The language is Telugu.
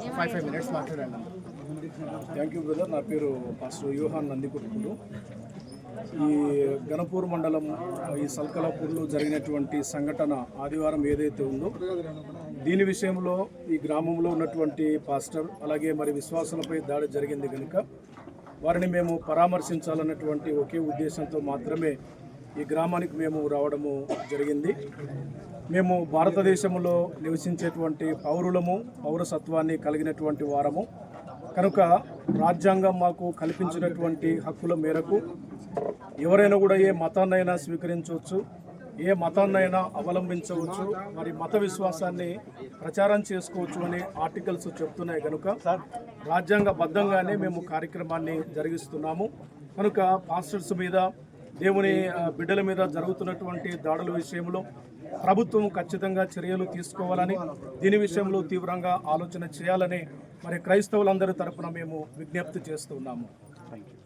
5 minutes మాట్లాడండి. Thank you brother. నా పేరు పాస్టర్ యోహాన్ నందికొట్టుకుడు. ఈ గణపూర్ మండలం ఈ సల్కలాపూర్లో జరిగినటువంటి సంఘటన ఆదివారం ఏదైతే ఉందో దీని విషయంలో ఈ గ్రామంలో ఉన్నటువంటి పాస్టర్ అలాగే మరి విశ్వాసులపై దాడి జరిగింది కనుక వారిని మేము పరామర్శించాలన్నటువంటి ఒకే ఉద్దేశంతో మాత్రమే ఈ గ్రామానికి మేము రావడము జరిగింది. మేము భారతదేశంలో నివసించేటువంటి పౌరులము, పౌరసత్వాన్ని కలిగినటువంటి వారము కనుక రాజ్యాంగం మాకు కల్పించినటువంటి హక్కుల మేరకు ఎవరైనా కూడా ఏ మతాన్నైనా స్వీకరించవచ్చు, ఏ మతాన్నైనా అవలంబించవచ్చు, మరి మత విశ్వాసాన్ని ప్రచారం చేసుకోవచ్చు అని ఆర్టికల్స్ చెప్తున్నాయి కనుక రాజ్యాంగబద్ధంగానే మేము కార్యక్రమాన్ని జరిగిస్తున్నాము. కనుక పాస్టర్స్ మీద, దేవుని బిడ్డల మీద జరుగుతున్నటువంటి దాడుల విషయంలో ప్రభుత్వం ఖచ్చితంగా చర్యలు తీసుకోవాలని, దీని విషయంలో తీవ్రంగా ఆలోచన చేయాలని మరి క్రైస్తవులందరి తరపున మేము విజ్ఞప్తి చేస్తున్నాము. Thank you.